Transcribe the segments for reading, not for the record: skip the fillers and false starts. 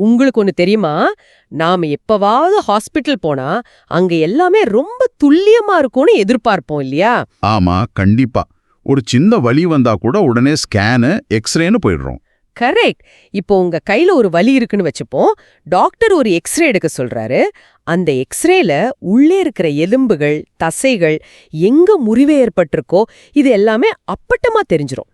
உங்களுக்கு ஒண்ணு தெரியுமா? நாம எப்பவாவது ஹாஸ்பிட்டல் போனா அங்க எல்லாமே ரொம்ப துல்லியமா இருக்கும்னு எதிர்பார்ப்போம் இல்லையா? ஆமா, கண்டிப்பா. ஒரு சின்ன வலி வந்தா கூட உடனே ஸ்கேனு, எக்ஸ்ரேன்னு போயிடுறோம். கரெக்ட். இப்போ உங்க கையில ஒரு வலி இருக்குன்னு வச்சுப்போம். டாக்டர் ஒரு எக்ஸ்ரே எடுக்க சொல்றாரு. அந்த எக்ஸ்ரேல உள்ளே இருக்கிற எலும்புகள், தசைகள், எங்க முறிவு ஏற்பட்டிருக்கோ இது எல்லாமே அப்பட்டமா தெரிஞ்சிரும்.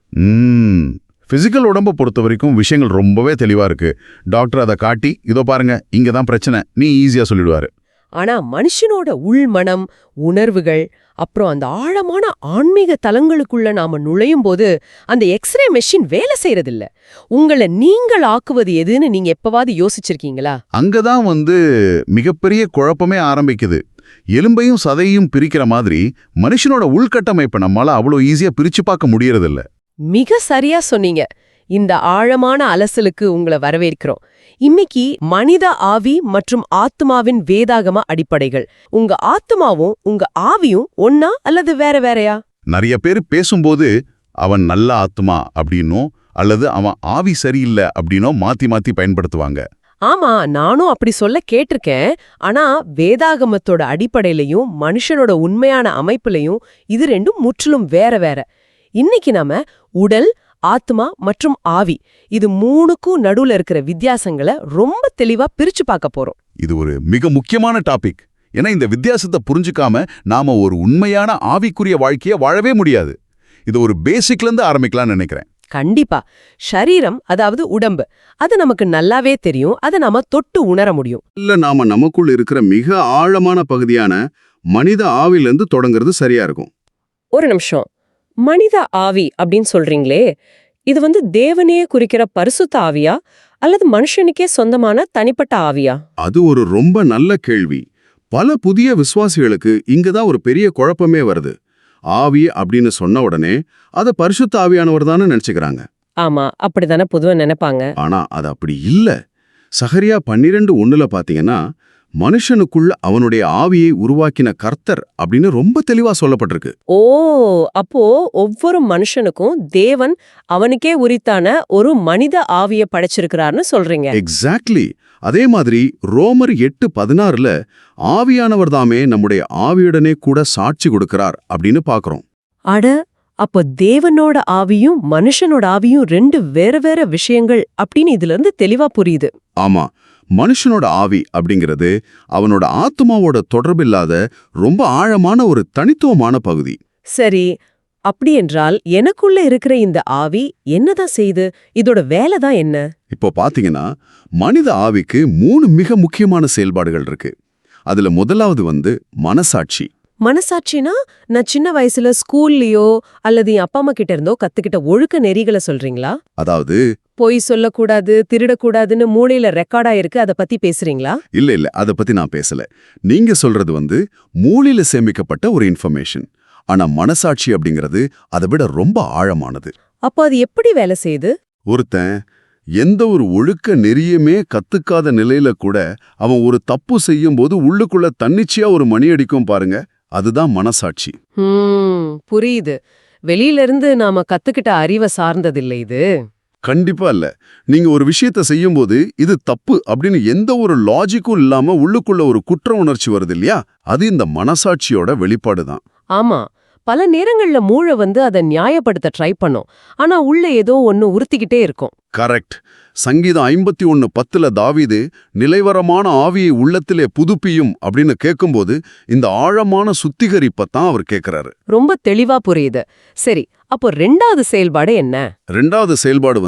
பிசிக்கல் உடம்ப பொறுத்த வரைக்கும் விஷயங்கள் ரொம்பவே தெளிவா இருக்கு. டாக்டர் அதை காட்டி, இதோ பாருங்க, இங்க தான் பிரச்சனை, நீ ஈஸியா சொல்லிடுவாரு. ஆனா மனுஷனோட உள்மனம், உணர்வுகள், அப்புறம் அந்த ஆழமான ஆன்மீக தலங்களுக்குள்ள நாம நுழையும் போது அந்த எக்ஸ்ரே மெஷின் வேலை செய்யறதில்ல. உங்களை நீங்கள் ஆக்குவது எதுன்னு நீங்க எப்பவாவது யோசிச்சிருக்கீங்களா? அங்கதான் மிகப்பெரிய குழப்பமே ஆரம்பிக்குது. எலும்பையும் சதையும் பிரிக்கிற மாதிரி மனுஷனோட உள்கட்டமைப்பை நம்மளால அவ்வளோ ஈஸியா பிரிச்சு பார்க்க முடியறதில்ல. மிக சரியா சொன்னீங்க. இந்த ஆழமான அலசலுக்கு உங்களை வரவேற்கிறோம். இன்னைக்கு மனித ஆவி மற்றும் ஆத்மாவின் வேதாகம அடிப்படைகள். உங்க ஆத்மாவும் உங்க ஆவியும் ஒன்னா அல்லது வேற வேறையா? நிறைய பேர் பேசும்போது அவன் நல்ல ஆத்மா அப்படின்னும் அல்லது அவன் ஆவி சரியில்லை அப்படின்னோ மாத்தி மாத்தி பயன்படுத்துவாங்க. ஆமா, நானும் அப்படி சொல்ல கேட்டிருக்கேன். ஆனா வேதாகமத்தோட அடிப்படையிலையும் மனுஷனோட உண்மையான அமைப்புலையும் இது ரெண்டும் முற்றிலும் வேற வேற. இன்னைக்கு நாம உடல், ஆத்மா மற்றும் ஆவி இது மூணுக்கும் நடுவுல இருக்கிற வித்தியாசங்களை ரொம்ப தெளிவா பிரிச்சு பார்க்க போறோம். இது ஒரு மிக முக்கியமான டாபிக். ஏன்னா இந்த வித்தியாசத்தை புரிஞ்சுக்காம நாம ஒரு உண்மையான ஆவிக்குரிய வாழ்க்கைய வாழவே முடியாது. இது ஒரு பேசிக்ல இருந்து ஆரம்பிக்கலாம்னு நினைக்கிறேன். கண்டிப்பா. ஷரீரம், அதாவது உடம்பு, அது நமக்கு நல்லாவே தெரியும். அதை நாம தொட்டு உணர முடியும். இல்ல, நாம நமக்குள் இருக்கிற மிக ஆழமான பகுதியான மனித ஆவிலிருந்து தொடங்குறது சரியா இருக்கும். ஒரு நிமிஷம். மனித ஆவி அப்படின்னு சொல்றீங்களே, இது தேவனையே குறிக்கிற பரிசுத்த ஆவியா அல்லது மனுஷனுக்கே சொந்தமான தனிப்பட்ட ஆவியா? அது ஒரு ரொம்ப நல்ல கேள்வி. பல புதிய விசுவாசிகளுக்கு இங்கதான் ஒரு பெரிய குழப்பமே வருது. ஆவி அப்படின்னு சொன்ன உடனே அத பரிசுத்த ஆவியானவர் தானே நினைச்சுக்கிறாங்க. ஆமா, அப்படித்தானே பொதுவா நினைப்பாங்க. ஆனா அது அப்படி இல்ல. சகரியா 12:1 பாத்தீங்கன்னா, மனுஷனுக்குள்ள அவனுடைய ஆவியை உருவாக்கின கர்த்தர் அப்படின்னு ரொம்ப தெளிவா சொல்லப்பட்டிருக்கு. ஓ, அப்போ ஒவ்வொரு மனுஷனுக்கும் தேவன் அவனுக்கே உரித்தான ஒரு மனித ஆவிய படைச்சிருக்கிறார்னு சொல்றீங்க. எக்ஸாக்ட்லி. அதே மாதிரி ரோமர் 8:16 ஆவியானவர் தாமே நம்முடைய ஆவியுடனே கூட சாட்சி கொடுக்கிறார் அப்படின்னு பாக்குறோம். அட, அப்போ தேவனோட ஆவியும் மனுஷனோட ஆவியும் ரெண்டு வேற வேற விஷயங்கள் அப்படின்னு இதுல இருந்து தெளிவா புரியுது. ஆமா, மனுஷனோட ஆவி அப்படிங்கிறது அவனோட ஆத்மாவோட தொடர்பில்லாத ரொம்ப ஆழமான ஒரு தனித்துவமான பகுதி. சரி, அப்படி என்றால் எனக்குள்ள இருக்கிற இந்த ஆவி என்னதான் செய்யுது? இதோட வேலை தான் என்ன? இப்போ பாத்தீங்கன்னா, மனித ஆவிக்கு 3 மிக முக்கியமான செயல்பாடுகள் இருக்கு. அதுல முதலாவது மனசாட்சி. மனசாட்சினா நான் சின்ன வயசுல ஸ்கூல்லயோ அல்லது என் அப்பா அம்மா கிட்ட இருந்தோ கத்துக்கிட்ட ஒழுக்க நெறிகளை சொல்றீங்களா? அதாவது பொய் சொல்லக்கூடாது, திருடக்கூடாதுன்னு மூளையில ரெக்கார்டா இருக்கு, அதை பத்தி பேசுறீங்களா? இல்ல, அத பத்தி நான் பேசல. நீங்க சொல்றது மூளையில சேமிக்கப்பட்ட ஒரு இன்ஃபர்மேஷன். ஆனா மனசாட்சி அப்படிங்கிறது அதை விட ரொம்ப ஆழமானது. அப்போ அது எப்படி வேலை செய்யுது? ஒருத்தன் எந்த ஒரு ஒழுக்க நெறியுமே கத்துக்காத நிலையில கூட அவன் ஒரு தப்பு செய்யும் போது உள்ளுக்குள்ள தன்னிச்சையா ஒரு மணி அடிக்கும் பாருங்க, அதுதான் மனசாட்சி. புரியுது. வெளியில இருந்து நாம கத்துக்கிட்ட அறிவை சார்ந்ததில்லை இது. கண்டிப்பா இல்ல. நீங்க ஒரு விஷயத்த செய்யும்போது இது தப்பு அப்படின்னு எந்த ஒரு லாஜிக்கும் இல்லாம உள்ளுக்குள்ள ஒரு குற்ற உணர்ச்சி வருது இல்லையா, அது இந்த மனசாட்சியோட வெளிப்பாடுதான். ஆமா, பல நேரங்கள்ல மூளை அதை நியாயப்படுத்த ட்ரை பண்ணும். ஆனா உள்ள ஏதோ ஒன்னு உறுத்திக்கிட்டே இருக்கும். கரெக்ட். சங்கீதம் 51:10 தாவீது நிலைவரமான ஆவியை உள்ளத்திலே புதுப்பியும் அப்படின்னு கேட்கும்போது இந்த ஆழமான சுத்திகரிப்பத்தான் அவர் கேட்கிறாரு. ரொம்ப தெளிவா புரியுது. சரி, அப்போ ரெண்டாவது செயல்பாடு என்ன? ரெண்டாவது செயல்பாடு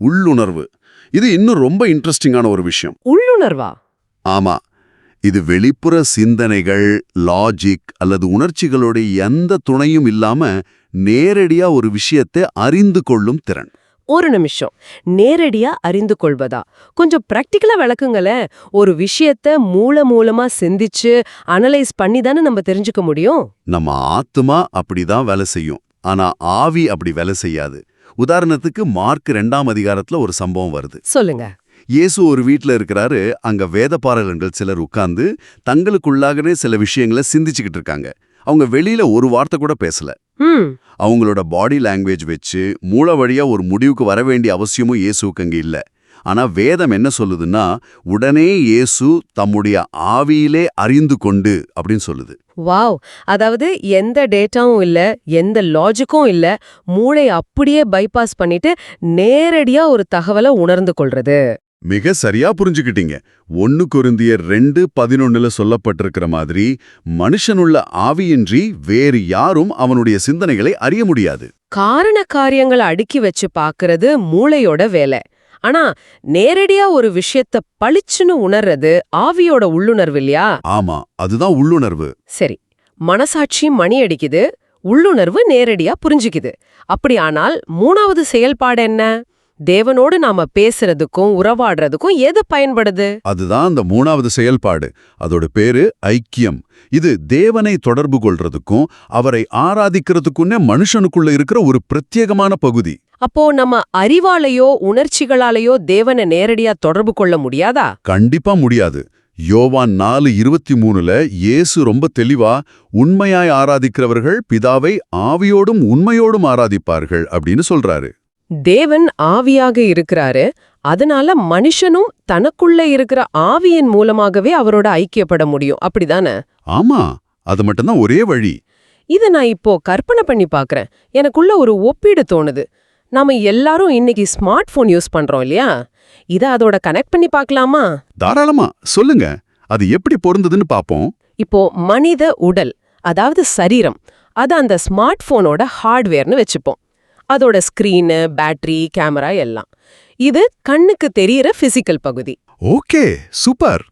உள்ளுணர்வு. இது இன்னும் ரொம்ப இன்ட்ரெஸ்டிங்கான ஒரு விஷயம். உள்ளுணர்வா? ஆமா, இது வெளிப்புற சிந்தனைகள், லாஜிக் அல்லது உணர்ச்சிகளோட எந்த துணையும் இல்லாம நேரடியா ஒரு விஷயத்தை அறிந்து கொள்ளும் திறன். ஒரு நிமிஷம், நேரடியா அறிந்து கொள்வதா? கொஞ்சம் பிராக்டிக்கலா விளக்குங்களேன். ஒரு விஷயத்த மூலமா சிந்திச்சு அனலைஸ் பண்ணி தானே நம்ம தெரிஞ்சுக்க முடியும். நம்ம ஆத்மா அப்படிதான் வேலை செய்யும், ஆனா ஆவி அப்படி வேலை செய்யாது. உதாரணத்துக்கு மார்க் 2ஆம் அதிகாரத்துல ஒரு சம்பவம் வருது. சொல்லுங்க. இயேசு ஒரு வீட்ல இருக்கிறாரு. அங்க வேதபாரகர்கள் சிலர் உட்கார்ந்து தங்களுக்குள்ளாகவே சில விஷயங்களை சிந்திச்சுக்கிட்டு இருக்காங்க. அவங்க வெளியில ஒரு வார்த்தை கூட பேசல. அவங்களோட பாடி லாங்குவேஜ் வச்சு மூளை வழியா ஒரு முடிவுக்கு வர வேண்டிய அவசியமும் இயேசுக்கு அங்க இல்ல. ஆனா வேதம் என்ன சொல்லுதுன்னா உடனே இயேசு தம்முடைய ஆவியிலே அறிந்து கொண்டு அப்படின்னு சொல்லுது. வாவ், அதாவது எந்த டேட்டாவும் இல்ல, எந்த லாஜிக்கும் இல்ல, மூளை அப்படியே பைபாஸ் பண்ணிட்டு நேரடியா ஒரு தகவலை உணர்ந்து கொள்றது. மிக சரியா புரிஞ்சுக்கிட்டீங்க. 1 கொரிந்தியர் 2:11 சொல்லப்பட்டிருக்கிற மாதிரி மனுஷனுள்ள ஆவியின்றி வேறு யாரும் அவனுடைய சிந்தனைகளை அறிய முடியாது. காரண காரியங்களை அடுக்கி வச்சு பாக்குறது மூளையோட வேலை. ஆனா நேரடியா ஒரு விஷயத்த பளிச்சுன்னு உணர்றது ஆவியோட உள்ளுணர்வு இல்லையா? ஆமா, அதுதான் உள்ளுணர்வு. சரி, மனசாட்சி மணி அடிக்குது, உள்ளுணர்வு நேரடியா புரிஞ்சுக்குது. அப்படியானால் 3வது செயல்பாடு என்ன? தேவனோடு நாம பேசுறதுக்கும் உறவாடுறதுக்கும் எது பயன்படுது? அதுதான் அந்த 3வது செயல்பாடு. அதோட பேரு ஐக்கியம். இது தேவனை தொடர்பு கொள்றதுக்கும் அவரை ஆராதிக்கிறதுக்குன்னே மனுஷனுக்குள்ள இருக்கிற ஒரு பிரத்யேகமான பகுதி. அப்போ நம்ம அறிவாலேயோ உணர்ச்சிகளாலேயோ தேவனை நேரடியா தொடர்பு கொள்ள முடியாதா? கண்டிப்பா முடியாது. யோவான் 4:23 இயேசு ரொம்ப தெளிவா உண்மையாய் ஆராதிக்கிறவர்கள் பிதாவை ஆவியோடும் உண்மையோடும் ஆராதிப்பார்கள் அப்படின்னு சொல்றாரு. தேவன் ஆவியாக இருக்கிறாரு, அதனால மனுஷனும் தனக்குள்ள இருக்கிற ஆவியின் மூலமாகவே அவரோட ஐக்கியப்பட முடியும், அப்படிதானே? ஆமா, அது மட்டும்தான் ஒரே வழி. இத நான் இப்போ கற்பனை பண்ணி பார்க்கறேன். எனக்குள்ள ஒரு ஒப்பீடு தோணுது. நாம எல்லாரும் இன்னைக்கு ஸ்மார்ட் போன் யூஸ் பண்றோம் இல்லையா? இத அதோட கனெக்ட் பண்ணி பார்க்கலாமா? தாராளமா சொல்லுங்க. அது எப்படி பொருந்ததுன்னு பாப்போம். இப்போ மனித உடல், அதாவது சரீரம், அது அந்த ஸ்மார்ட் போனோட ஹார்ட்வேர்னு வச்சுப்போம். அதோட ஸ்கிரீனு, பேட்டரி, கேமரா எல்லாம். இது கண்ணுக்கு தெரியற பிசிக்கல் பகுதி. Okay, super.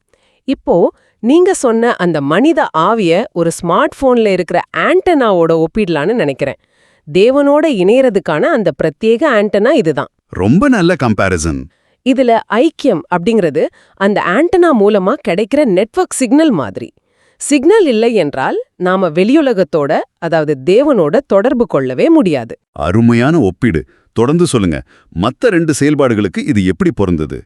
இப்போ நீங்க சொன்ன அந்த மனித ஆவிய ஒரு ஸ்மார்ட் போன்ல இருக்கிற ஆண்டனாவோட ஒப்பிடலான்னு நினைக்கிறேன். தேவனோட இணையறதுக்கான அந்த பிரத்யேக ஆண்டனா இதுதான். ரொம்ப நல்ல கம்பேரிசன். இதுல ஐக்கியம் அப்படிங்கிறது அந்த ஆண்டனா மூலமா கிடைக்கிற நெட்வொர்க் சிக்னல் மாதிரி. சிக்னல் இல்லை என்றால் நாம வெளியுலகத்தோட, அதாவது தேவனோட தொடர்பு கொள்ளவே முடியாது. அருமையான ஒப்பீடு. தொடர்ந்து சொல்லுங்க. மத்த 2 செயல்பாடுகளுக்கு இது எப்படி பொருந்தது?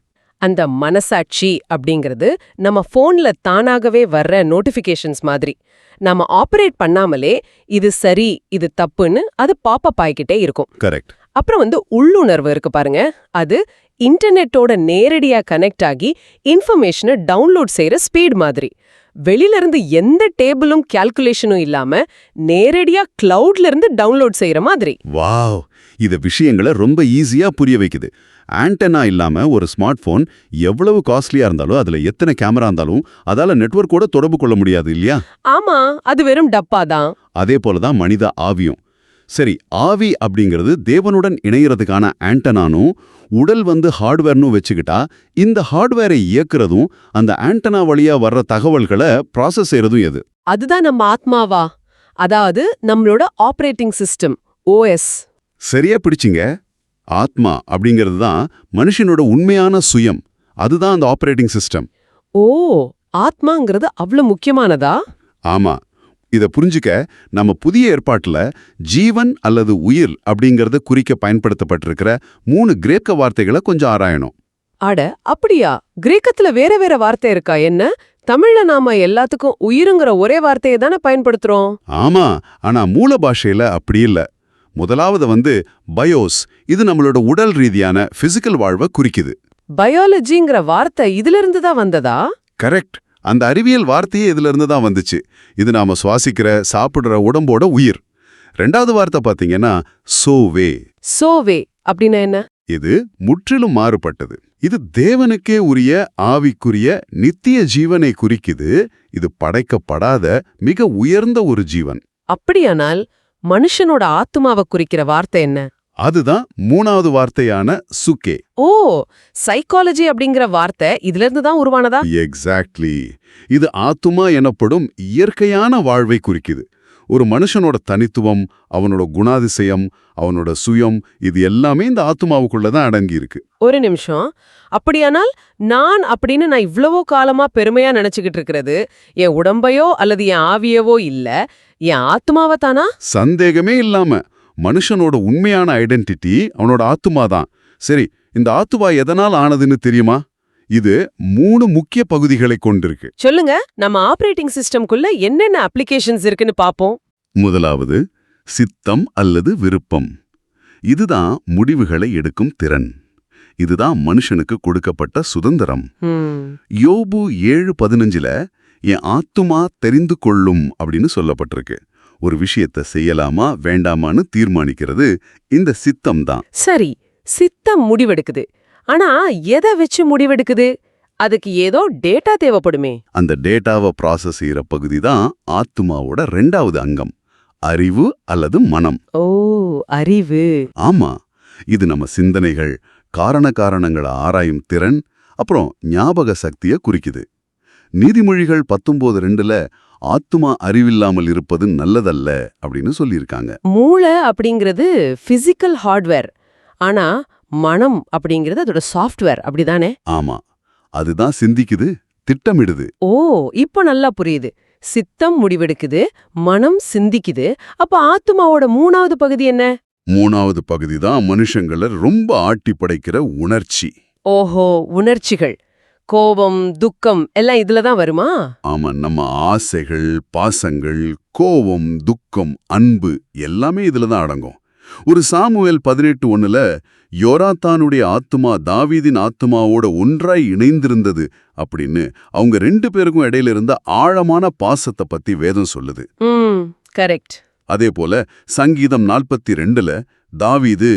அந்த மனசாட்சி அப்படிங்கிறது நம்ம போன்ல தானாகவே வர்ற நோட்டிபிகேஷன்ஸ் மாதிரி. நாம ஆபரேட் பண்ணாமலே இது சரி இது தப்புன்னு அது பாப்பப் ஆகிக்கிட்டே இருக்கும். கரெக்ட். அப்புறம் உள்ளுணர்வு இருக்கு பாருங்க, அது இன்டர்நெட்டோட நேரடியா கனெக்ட் ஆகி இன்ஃபர்மேஷனை டவுன்லோட் செய்யற ஸ்பீட் மாதிரி. வெளியில இருந்து எந்த டேபிளும் கால்குலேஷனும் இல்லாம நேரடியா கிளவுட்ல இருந்து டவுன்லோட் செய்யற மாதிரி. வாவ், இத விஷயங்களை ரொம்ப ஈஸியா புரிய வைக்குது. ஆண்டனா இல்லாம ஒரு ஸ்மார்ட் போன் எவ்வளவு காஸ்ட்லியா இருந்தாலும் அதுல எத்தனை கேமரா இருந்தாலும் அதால நெட்வொர்க்கோட தொடர்பு கொள்ள முடியாது இல்லையா? ஆமா, அது வெறும் டப்பா தான். அதே போலதான் மனித ஆவியும். சரி, ஆவி அப்படிங்கிறது தேவனுடன் இணையறதுக்கான ஆண்டனானும் உடல் ஹார்ட்வேர்னு வச்சுக்கிட்டா இந்த ஹார்ட்வேரை இயக்குறதும் அந்த ஆண்டனா வழியா வர்ற தகவல்களை ப்ராசஸ் செய்யறதும் எது? அதுதான் நம்ம ஆத்மாவா, அதாவது நம்மளோட ஆபரேட்டிங் சிஸ்டம், OS. சரியா பிடிச்சிங்க. ஆத்மா அப்படிங்கிறது தான் மனுஷனோட உண்மையான சுயம். அதுதான் அந்த ஆபரேட்டிங் சிஸ்டம். ஓ, ஆத்மாங்கிறது அவ்வளவு முக்கியமானதா? ஆமா. இத புரிஞ்சுக்க நம்ம புதிய ஏற்பாட்டுல ஜீவன் அல்லது உயிர் அப்படிங்கறத குறிக்க பயன்படுத்தப்பட்டிருக்கிற 3 கிரேக்க வார்த்தைகளை கொஞ்சம் ஆராயணும். அட அப்படியா? கிரேக்கத்துல வேற வேற வார்த்தை இருக்கா என்ன? தமிழ்ல நாம எல்லாத்துக்கும் உயிருங்கிற ஒரே வார்த்தையை தானே பயன்படுத்துறோம். ஆமா, ஆனா மூல பாஷையில அப்படி இல்ல. முதலாவது பயோஸ். இது நம்மளோட உடல் ரீதியான பிசிக்கல் வாழ்வை குறிக்குது. பயாலஜிங்கிற வார்த்தை இதுல இருந்து தான் வந்ததா? கரெக்ட். அந்த அறிவியல் வார்த்தையே இதுல இருந்து தான் வந்துச்சு. இது நாம சுவாசிக்கிற சாப்பிடுற உடம்போட உயிர். 2வது வார்த்தை பாத்தீங்கன்னா சோவே. சோவே அப்படின்னா என்ன? இது முற்றிலும் மாறுபட்டது. இது தேவனுக்கே உரிய ஆவிக்குரிய நித்திய ஜீவனை குறிக்குது. இது படைக்கப்படாத மிக உயர்ந்த ஒரு ஜீவன். அப்படியானால் மனுஷனோட ஆத்மாவை குறிக்கிற வார்த்தை என்ன? அதுதான் 3வது வார்த்தையான சுகே. ஓ, சைக்காலஜி அப்படிங்கிற வார்த்தை இதுல இருந்து தான் உருவானதா? எக்ஸாக்ட்லி. இது ஆத்துமா எனப்படும் இயற்கையான வாழ்வை குறிக்குது. ஒரு மனுஷனோட தனித்துவம், அவனோட குணாதிசயம், அவனோட சுயம், இது எல்லாமே இந்த ஆத்துமாவுக்குள்ளதான் அடங்கி இருக்கு. ஒரு நிமிஷம். அப்படியானால் நான் இவ்வளவோ காலமா பெருமையா நினைச்சுக்கிட்டு இருக்கிறது என் உடம்பையோ அல்லது என் ஆவியவோ இல்ல, என் ஆத்மாவை தானா? சந்தேகமே இல்லாம மனுஷனோட உண்மையான ஐடென்டிட்டி அவனோட ஆத்துமா தான். சரி, இந்த ஆத்துமா எதனால் ஆனதுன்னு தெரியுமா? இது 3 முக்கிய பகுதிகளை கொண்டிருக்கு. சொல்லுங்க. நம்ம ஆபரேட்டிங் சிஸ்டம்குள்ள என்னென்ன அப்ளிகேஷன்ஸ் இருக்குன்னு பாப்போம். முதலாவது சித்தம் அல்லது விருப்பம். இதுதான் முடிவுகளை எடுக்கும் திறன். இதுதான் மனுஷனுக்கு கொடுக்கப்பட்ட சுதந்திரம். ம். யோபு 7:15 என் ஆத்துமா தெரிந்து கொள்ளும் அப்படின்னு சொல்லப்பட்டிருக்கு. ஒரு விஷயத்தை செய்யலாமா வேண்டாமான்னு தீர்மானிக்கிறது இந்த சித்தம் தான். சரி, சித்தம் முடிவெடுக்குது. ஆனா எதை வச்சு முடிவெடுக்குது? அதுக்கு ஏதோ டேட்டா தேவைப்படுமே. அந்த டேட்டாவை ப்ராசஸ் செய்யற பகுதி தான் ஆத்துமாவோட 2வது அங்கம், அறிவு அல்லது மனம். ஓ, அறிவு. ஆமா, இது நம்ம சிந்தனைகள், காரணங்களை ஆராயும் திறன், அப்புறம் ஞாபக சக்தியை குறிக்குது. நீதிமொழிகள் 19:2 ஆத்துமா அறிவில்லாமல் இருப்பது நல்லதல்ல அப்படின்னு சொல்லியிருக்காங்க. மூளை அப்படிங்கிறது பிசிக்கல் ஹார்ட்வேர். ஆனா மனம் அப்படிங்கிறது அதோட சாஃப்ட்வேர், அப்படிதானே? ஆமா, அதுதான் சிந்திக்குது, திட்டமிடுது. ஓ, இப்போ நல்லா புரியுது. சித்தம் முடிவெடுக்குது, மனம் சிந்திக்குது. அப்ப ஆத்துமாவோட 3வது பகுதி என்ன? 3வது பகுதி தான் மனுஷங்களை ரொம்ப ஆட்டி படைக்கிற உணர்ச்சி. ஓஹோ, உணர்ச்சிகள். கோபம், துக்கம் எல்லாம் இதுல தான் வருமா? ஆமா, நம்ம ஆசைகள், பாசங்கள், கோபம், துக்கம், அன்பு எல்லாமே இதுல தான் அடங்கும். ஒரு சாமுவேல் 18:1 யோராத்தானுடைய ஆத்துமா தாவீதின் ஆத்துமாவோட ஒன்றாய் இணைந்திருந்தது அப்படின்னு அவங்க 2 பேருக்கும் இடையில இருந்த ஆழமான பாசத்தை பத்தி வேதம் சொல்லுது. கரெக்ட். அதே போல சங்கீதம் 42 தாவீது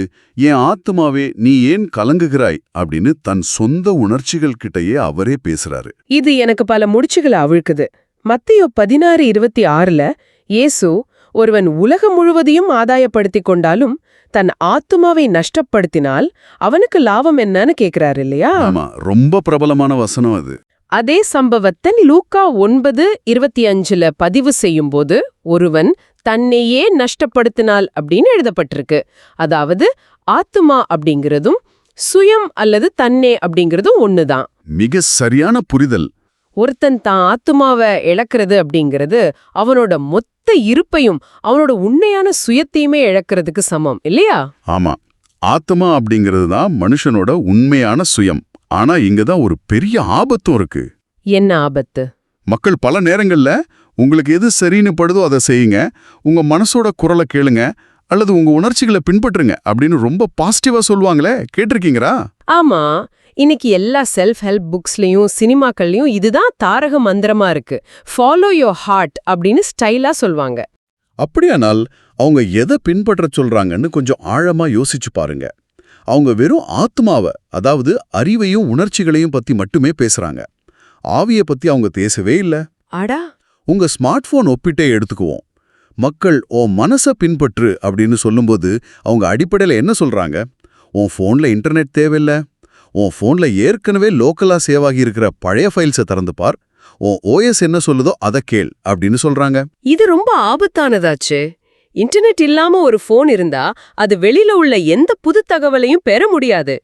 என் ஆத்துமாவே நீ ஏன் கலங்குகிறாய் அப்படின்னு தன் சொந்த உணர்ச்சிகள் கிட்டயே அவரே பேசுறாரு. இது எனக்கு பல முடிச்சுகளை அவிழ்க்குது. மத்தேயு 16:26 இயேசு ஒருவன் உலகம் முழுவதையும் ஆதாயப்படுத்திக் கொண்டாலும் தன் ஆத்துமாவை நஷ்டப்படுத்தினால் அவனுக்கு லாபம் என்னன்னு கேக்குறாரு இல்லையா? ஆமா, ரொம்ப பிரபலமான வசனம் அது. அதே சம்பவத்தை லூக்கா 9:25 பதிவு செய்யும்போது ஒருவன் தன்னையே நஷ்டப்படுத்தினால் அப்படின்னு எழுதப்பட்டிருக்கு. அதாவது ஆத்துமா அப்படிங்கிறதும் சுயம் அல்லது தன்னே அப்படிங்கிறதும் ஒண்ணுதான். மிக சரியான புரிதல். ஒருத்தன் தான் ஆத்துமாவை இழக்கிறது அப்படிங்கிறது அவனோட மொத்த இருப்பையும் அவனோட உண்மையான சுயத்தையுமே இழக்கிறதுக்கு சமம் இல்லையா? ஆமா, ஆத்மா அப்படிங்கிறது தான் மனுஷனோட உண்மையான சுயம். ஆனா இங்கதான் ஒரு பெரிய ஆபத்தும் இருக்கு. என்ன ஆபத்து? மக்கள் பல நேரங்கள்ல உங்களுக்கு எது சரின்னு படுதோ அதை செய்யுங்க, உங்க மனசோட குரலை கேளுங்க, அல்லது உங்க உணர்ச்சிகளை பின்பற்றுங்க அப்படின்னு ரொம்ப பாசிட்டிவா சொல்லுவாங்களே, கேட்டிருக்கீங்களா? ஆமா, இன்னைக்கு எல்லா செல்ஃப் ஹெல்ப் புக்ஸ்லயும் சினிமாக்கள்லயும் இதுதான் தாரக மந்திரமா இருக்கு. ஃபாலோ யோர் ஹார்ட் அப்படின்னு ஸ்டைலா சொல்வாங்க. அப்படியானால் அவங்க எதை பின்பற்ற சொல்றாங்கன்னு கொஞ்சம் ஆழமா யோசிச்சு பாருங்க. அவங்க வெறும் ஆத்மாவை, அதாவது அறிவையும் உணர்ச்சிகளையும் பத்தி மட்டுமே பேசுறாங்க. ஆவிய பத்தி அவங்க பேசவே இல்ல. அடா, உங்க ஸ்மார்ட் போன் ஒப்பிட்டே எடுத்துக்குவோம். மக்கள் உன் மனசை பின்பற்று அப்படின்னு சொல்லும்போது அவங்க அடிப்படையில் என்ன சொல்றாங்க? உன் போன்ல இன்டர்நெட் தேவையில்ல, உன் போன்ல ஏற்கனவே லோக்கலா சேவ் ஆகி இருக்கிற பழைய ஃபைல்ஸை திறந்து பார், உன் ஓஎஸ் என்ன சொல்லுதோ அதை கேள் அப்படின்னு சொல்றாங்க. இது ரொம்ப ஆபத்தானதாச்சு. இன்டர்நெட் இல்லாம ஒரு போன் இருந்தா அது வெளியில உள்ள எந்த புது தகவலையும் பெற முடியாது.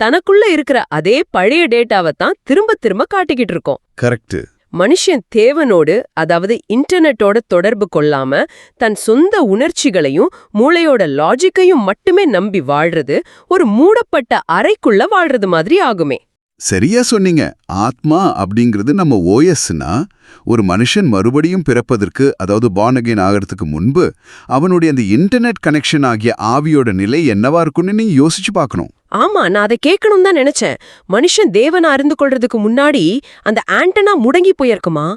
தனக்குள்ள இருக்கிற அதே பழைய டேட்டாவை தான் திரும்ப திரும்ப காட்டிக்கிட்டு இருக்கோம். கரெக்ட். மனுஷன் தேவனோடு, அதாவது இன்டர்நெட்டோட தொடர்பு கொள்ளாம தன் சொந்த உணர்ச்சிகளையும் மூளையோட லாஜிக்கையும் மட்டுமே நம்பி வாழ்றது ஒரு மூடப்பட்ட அறைக்குள்ள வாழ்றது மாதிரி ஆகுமே. சரியா சொன்னீங்க. ஆத்மா அப்படிங்கிறது நம்ம ஓஎஸ்னா, ஒரு மனுஷன் மறுபடியும் பிறப்பதற்கு, அதாவது born again ஆகிறதுக்கு முன்பு அவனுடைய அந்த இன்டர்நெட் கனெக்ஷன் ஆகிய ஆவியோட நிலை என்னவா இருக்குன்னு நீ யோசிச்சு பார்க்கணும். ஆமா, நான் அதை கேட்கணும் தான் நினைச்சேன். மனுஷன் தேவனை அறிந்து கொள்றதுக்கு முன்னாடி அந்த ஆண்டனா முடங்கி போயிருக்குமா?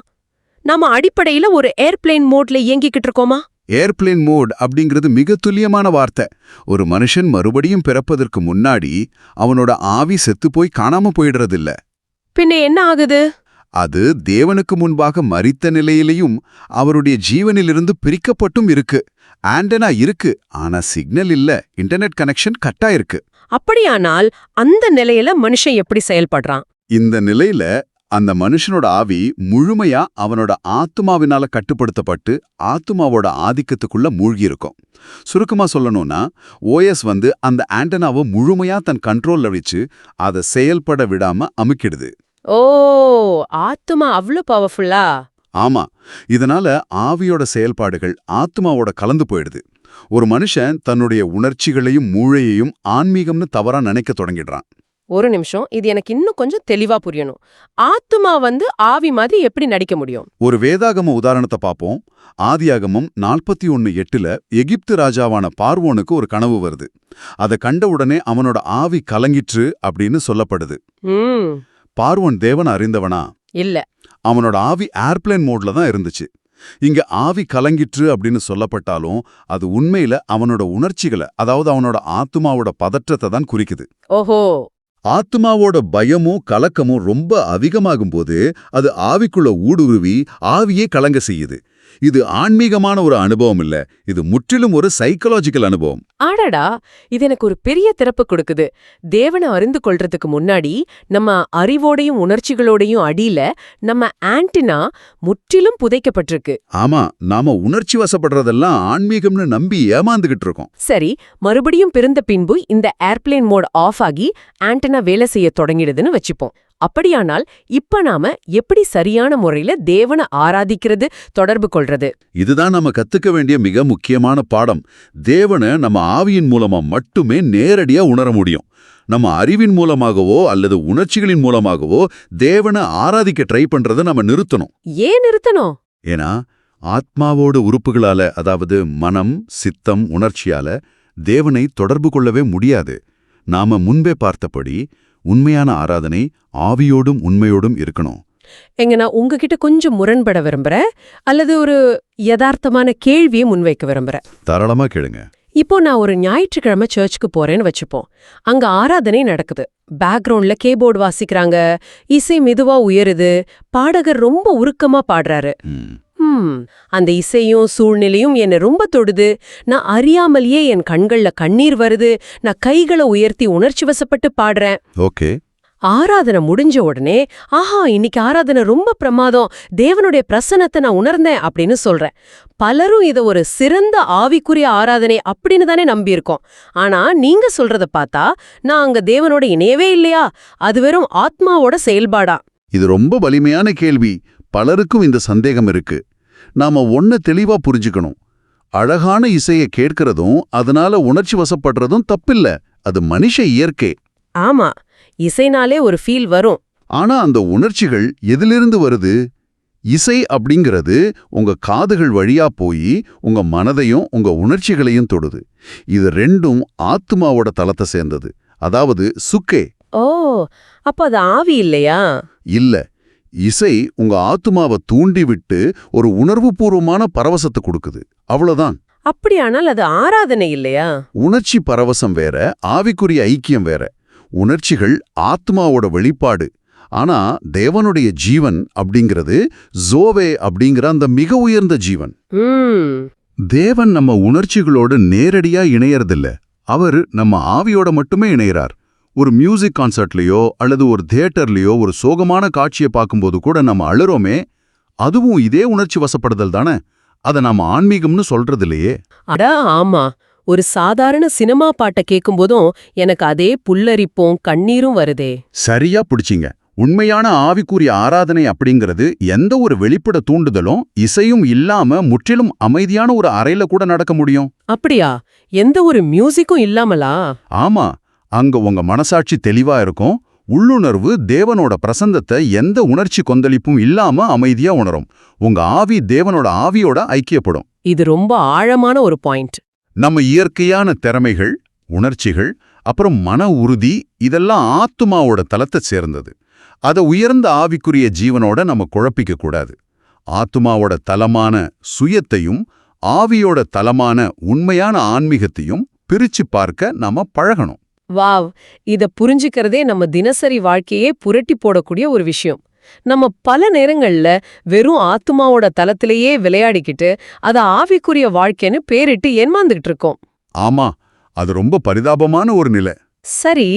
நாம அடிப்படையில ஒரு ஏர்பிளேன் மோட்ல இயங்கிக்கிட்டு இருக்கோமா? ஏர்பிளேன் மோட் அப்படிங்கிறது மிக துல்லியமான வார்த்தை. ஒரு மனுஷன் மறுபடியும் பிறப்பதற்கு முன்னாடி அவனோட ஆவி செத்து போய் காணாம போயிடுறதில்ல. பின்ன என்ன ஆகுது? அது தேவனுக்கு முன்பாக மரித்த நிலையிலையும் அவருடைய ஜீவனிலிருந்து பிரிக்கப்பட்டும் இருக்கு. ஆண்டனா இருக்கு, ஆனா சிக்னல் இல்ல, இன்டர்நெட் கனெக்ஷன் கட்டா இருக்கு. அப்படியானால் அந்த நிலையில மனுஷன் எப்படி செயல்படுறான்? இந்த நிலையில அந்த மனுஷனோட ஆவி முழுமையா அவனோட ஆத்துமாவினால கட்டுப்படுத்தப்பட்டு ஆத்துமாவோட ஆதிக்கத்துக்குள்ள மூழ்கி இருக்கும். சுருக்கமா சொல்லணும்னா, ஓஎஸ் அந்த ஆண்டனாவை முழுமையா தன் கண்ட்ரோல்ல வச்சு அதை செயல்பட விடாம அமுக்கிடுது. ஓ, ஆத்துமா அவ்ளோ பவர்ஃபுல்லா? ஆமா, இதனால ஆவியோட செயல்பாடுகள் ஆத்துமாவோட கலந்து போயிடுது. ஒரு மனுஷன் தன்னுடைய உணர்ச்சிகளையும் மூளையையும் ஆன்மீகம்னு தவறா நினைக்க தொடங்கிடுறான். ஒரு நிமிஷம், இது எனக்கு இன்னும் கொஞ்சம் தெளிவா புரியணும். ஆத்துமா ஆவி மாதிரி எப்படி நடிக்க முடியும்? ஒரு வேதாகம உதாரணத்தை பார்ப்போம். ஆதியாகமம் 41:8 எகிப்து ராஜாவான பார்வோனுக்கு ஒரு கனவு வருது. அதை கண்ட உடனே அவனோட ஆவி கலங்கிற்று அப்படின்னு சொல்லப்படுது. ம் பார்வோன் தேவன் அறிந்தவனா? இல்ல. அவனோட ஆவி ஏர்பிளேன் மோட்ல தான் இருந்துச்சு. இங்க ஆவி கலங்கிற்று அப்படின்னு சொல்லப்பட்டாலும் அது உண்மையில அவனோட உணர்ச்சிகளை, அதாவது அவனோட ஆத்துமாவோட பதற்றத்தை தான் குறிக்குது. ஓஹோ. ஆத்துமாவோட பயமும் கலக்கமும் ரொம்ப அதிகமாகும்போது அது ஆவிக்குள்ள ஊடுருவி ஆவியே கலங்க செய்யுது. இது ஆன்மீகமான ஒரு அனுபவம் இல்ல, இது முற்றிலும் ஒரு சைக்கலாஜிக்கல் அனுபவம். ஆடடா, இது எனக்கு ஒரு பெரிய திறப்பு கொடுக்குது. தேவனை அறிந்து கொள்றதுக்கு முன்னாடி நம்ம அறிவோடையும் உணர்ச்சிகளோடையும் அடியில நம்ம ஆன்டினா முற்றிலும் புதைக்கப்பட்டிருக்கு. ஆமா, நாம உணர்ச்சி வசப்படுறதெல்லாம் ஆன்மீகம்னு நம்பி ஏமாந்துகிட்டு இருக்கோம். சரி, மறுபடியும் பிறந்த பின்பு இந்த ஏர்பிளேன் மோட் ஆஃப் ஆகி ஆன்டினா வேலை செய்ய தொடங்கிடுதுன்னு வச்சுப்போம். அப்படியானால் இப்ப நாம எப்படி சரியான முறையில தேவனை ஆராதிக்கிறது, தொடர்பு கொள்றது? இதுதான் நம்ம கத்துக்க வேண்டிய மிக முக்கியமான பாடம். தேவனை நம்ம ஆவியின் மூலமா மட்டுமே நேரடியா உணர முடியும். நம்ம அறிவின் மூலமாகவோ அல்லது உணர்ச்சிகளின் மூலமாகவோ தேவனை ஆராதிக்க ட்ரை பண்றதை நம்ம நிறுத்தணும். ஏன் நிறுத்தணும்? ஏன்னா ஆத்மாவோட உறுப்புகளால, அதாவது மனம், சித்தம், உணர்ச்சியால தேவனை தொடர்பு கொள்ளவே முடியாது. நாம முன்பே பார்த்தபடி உண்மையான ஆராதனை ஆவியோடும் உண்மையோடும் இருக்கணும். எங்க நான் உங்ககிட்ட கொஞ்சம் முரண்பட விரும்புறேன், அல்லது ஒரு யதார்த்தமான கேள்வியை முன்வைக்க விரும்புறேன். தாராளமா கேளுங்க. இப்போ நான் ஒரு ஞாயிற்றுக்கிழமை சர்ச்சுக்கு போறேன்னு வச்சுப்போம். அங்க ஆராதனை நடக்குது. பேக்ரவுண்ட்ல கீபோர்டு வாசிக்கிறாங்க, இசை மெதுவா உயருது, பாடகர் ரொம்ப உருக்கமா பாடுறாரு. அந்த இசையும் சூழ்நிலையும் என்னை ரொம்ப தொடுது. நான் அறியாமலேயே என் கண்கள்ல கண்ணீர் வருது. நான் கைகளை உயர்த்தி உணர்ச்சி வசப்பட்டு பாடுறேன். ஓகே. ஆராதனை முடிஞ்ச உடனே, ஆஹா, இன்னைக்கு ஆராதனை ரொம்ப பிரமாதம், தேவனுடைய பிரசன்னத்தை நான் உணர்ந்தேன் அப்படின்னு சொல்றேன். பலரும் இதை ஒரு சிறந்த ஆவிக்குரிய ஆராதனை அப்படின்னு தானே நம்பியிருக்கோம். ஆனா நீங்க சொல்றத பார்த்தா நான் அங்க தேவனோட இணையவே இல்லையா? அது வெறும் ஆத்மாவோட செயல்பாடா? இது ரொம்ப வலிமையான கேள்வி. பலருக்கும் இந்த சந்தேகம் இருக்கு. நாம ஒன்ன தெளிவா புரிஞ்சுக்கணும். அழகான இசையை கேட்கிறதும் அதனால உணர்ச்சி வசப்படுறதும் தப்பில்ல, அது மனுஷ இயற்கை. ஆமா, இசைனாலே ஒரு ஃபீல் வரும். ஆனா அந்த உணர்ச்சிகள் எதிலிருந்து வருது? இசை அப்படிங்கிறது உங்க காதுகள் வழியா போய் உங்க மனதையும் உங்க உணர்ச்சிகளையும் தொடுது. இது ரெண்டும் ஆத்துமாவோட தலத்தை சேர்ந்தது, அதாவது சுக்கே. ஓ, அப்ப அது ஆவி இல்லையா? இல்ல, இசை உங்க ஆத்துமாவை தூண்டிவிட்டு ஒரு உணர்வுபூர்வமான பரவசத்தை கொடுக்குது, அவ்வளவுதான். அப்படியானால் அது ஆராதனை இல்லையா? உணர்ச்சி பரவசம் வேற, ஆவிக்குரிய ஐக்கியம் வேற. உணர்ச்சிகள் ஆத்மாவோட வெளிப்பாடு. ஆனா தேவனுடைய ஜீவன் அப்படிங்கிறது ஜோவே அப்படிங்கிற அந்த மிக உயர்ந்த ஜீவன். தேவன் நம்ம உணர்ச்சிகளோடு நேரடியா இணையறதில்ல, அவர் நம்ம ஆவியோட மட்டுமே இணையறார். ஒரு மியூசிக் கான்சர்ட்லயோ அல்லது ஒரு தியேட்டர்லயோ ஒரு சோகமான காட்சியை பார்க்கும்போது கூட நம்ம அழுறோமே, அதுவும் இதே உணர்ச்சி வசப்படுதல் தானே. அதை நாம ஆன்மீகம்னு சொல்றது இல்லையே. அடா ஆமா, ஒரு சாதாரண சினிமா பாட்டை கேட்கும்போதும் எனக்கு அதே புல்லரிப்பும் கண்ணீரும் வருதே. சரியா பிடிச்சிங்க. உண்மையான ஆவிக்குரிய ஆராதனை அப்படிங்கிறது எந்த ஒரு வெளிப்பட தூண்டுதலும் இசையும் இல்லாம முற்றிலும் அமைதியான ஒரு அறையில கூட நடக்க முடியும். அப்படியா? எந்த ஒரு மியூசிக்கும் இல்லாமலா? ஆமா, அங்க உங்க மனசாட்சி தெளிவா இருக்கும். உள்ளுணர்வு தேவனோட பிரசந்தத்தை எந்த உணர்ச்சி கொந்தளிப்பும் இல்லாம அமைதியா உணரும். உங்க ஆவி தேவனோட ஆவியோட ஐக்கியப்படும். இது ரொம்ப ஆழமான ஒரு பாயிண்ட். நம்ம இயற்கையான திறமைகள், உணர்ச்சிகள், அப்புறம் மன உறுதி, இதெல்லாம் ஆத்துமாவோட தலத்தை சேர்ந்தது. அதை உயர்ந்த ஆவிக்குரிய ஜீவனோட நம்ம குழப்பிக்க கூடாது. ஆத்துமாவோட தலமான சுயத்தையும் ஆவியோட தலமான உண்மையான ஆன்மீகத்தையும் பிரிச்சு பார்க்க நாம பழகணும். வாவ், இத புரிஞ்சுக்கிறதே நம்ம தினசரி வாழ்க்கையே புரட்டி போடக்கூடிய ஒரு விஷயம். நம்ம பல நேரங்கள்ல வெறும் ஆத்துமாவோட தலத்திலேயே விளையாடிக்கிட்டு அதை ஆவிக்குரிய வாழ்க்கைன்னு பேரிட்டு ஏமாந்துகிட்டு இருக்கோம். ஆமா, அது ரொம்ப பரிதாபமான ஒரு நிலை. சரி,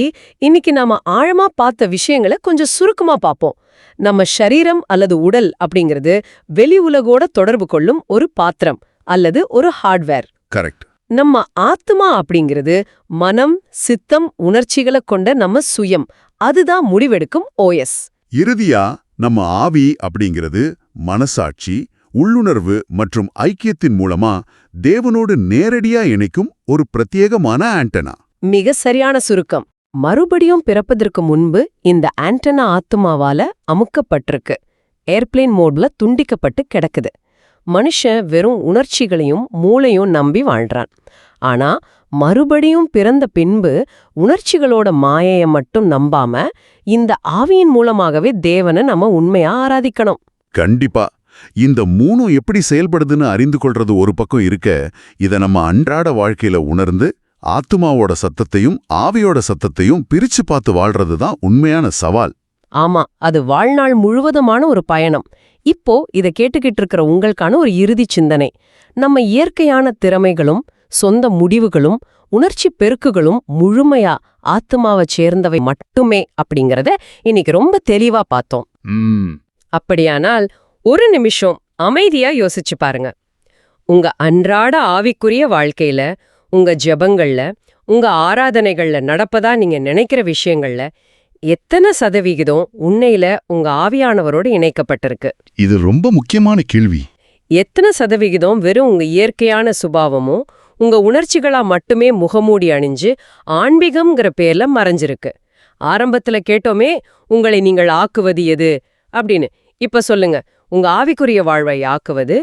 இன்னைக்கு நாம ஆழமா பார்த்த விஷயங்களை கொஞ்சம் சுருக்கமா பார்ப்போம். நம்ம சரீரம் அல்லது உடல் அப்படிங்கிறது வெளி உலகோட தொடர்பு கொள்ளும் ஒரு பாத்திரம் அல்லது ஒரு ஹார்ட்வேர். கரெக்ட். நம்ம ஆத்மா அப்படிங்கிறது மனம், சித்தம், உணர்ச்சிகளை கொண்ட நம்ம சுயம். அதுதான் முடிவெடுக்கும் ஓஎஸ். இறுதியா நம்ம ஆவி அப்படிங்கிறது மனசாட்சி, உள்ளுணர்வு மற்றும் ஐக்கியத்தின் மூலமா தேவனோடு நேரடியா இணைக்கும் ஒரு பிரத்யேகமான ஆண்டனா. மிக சரியான சுருக்கம். மறுபடியும் பிறப்பதற்கு முன்பு இந்த ஆண்டனா ஆத்துமாவால அமுக்கப்பட்டிருக்கு. ஏர்பிளேன் மோட்ல துண்டிக்கப்பட்டு கிடக்குது. மனுஷன் வெறும் உணர்ச்சிகளையும் மூளையும் நம்பி வாழ்றான். ஆனா மறுபடியும் பிறந்த பின்பு உணர்ச்சிகளோட மாயைய மட்டும் நம்பாம இந்த ஆவியின் மூலமாகவே தேவனை நம்ம உண்மையா ஆராதிக்கணும். கண்டிப்பா. இந்த மூணும் எப்படி செயல்படுதுன்னு அறிந்து கொள்றது ஒரு பக்கம் இருக்க, இத நம்ம அன்றாட வாழ்க்கையில உணர்ந்து ஆத்துமாவோட சத்தத்தையும் ஆவியோட சத்தத்தையும் பிரிச்சு பார்த்து வாழ்றது தான் உண்மையான சவால். ஆமா, அது வாழ்நாள் முழுவதுமான ஒரு பயணம். இப்போ இத கேட்டுக்கிட்டு இருக்கிற உங்களுக்கான ஒரு இறுதி சிந்தனை. நம்ம இயற்கையான திறமைகளும் சொந்த முடிவுகளும் உணர்ச்சி பெருக்குகளும் முழுமையா ஆத்துமாவை சேர்ந்தவை மட்டுமே அப்படிங்கறத இன்னைக்கு ரொம்ப தெளிவா பார்த்தோம். அப்படியானால் ஒரு நிமிஷம் அமைதியா யோசிச்சு பாருங்க. உங்க அன்றாட ஆவிக்குரிய வாழ்க்கையில, உங்க ஜெபங்கள்ல, உங்க ஆராதனைகள்ல நடப்பதா நீங்க நினைக்கிற விஷயங்கள்ல எத்தனை சதவிகிதம் உண்மையில உங்க ஆவியானவரோடு இணைக்கப்பட்டிருக்கு? இது ரொம்ப முக்கியமான கேள்வி. எத்தனை சதவிகிதம் வெறும் உங்க இயற்கையான சுபாவமும் உங்க உணர்ச்சிகளா மட்டுமே முகமூடி அணிஞ்சு ஆன்மீகம்ங்கிற பேர்ல மறைஞ்சிருக்கு? ஆரம்பத்துல கேட்டோமே, உங்களை நீங்கள் ஆக்குவது எது அப்படின்னு. இப்ப சொல்லுங்க, உங்க ஆவிக்குரிய வாழ்வை ஆக்குவது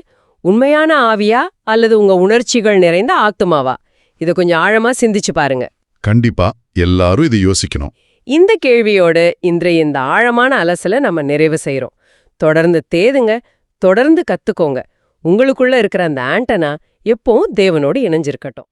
உண்மையான ஆவியா அல்லது உங்க உணர்ச்சிகள் நிறைந்த ஆத்துமாவா? இதை கொஞ்சம் ஆழமா சிந்திச்சு பாருங்க. கண்டிப்பா எல்லாரும் இதை யோசிக்கணும். இந்த கேள்வியோடு இன்றைய இந்த ஆழமான அலசலை நம்ம நிறைவு செய்றோம். தொடர்ந்து தேடுங்க, தொடர்ந்து கத்துக்கோங்க. உங்களுக்குள்ள இருக்கிற அந்த ஆண்டனா எப்பவும் தேவனோடு இணைஞ்சிருக்கட்டும்.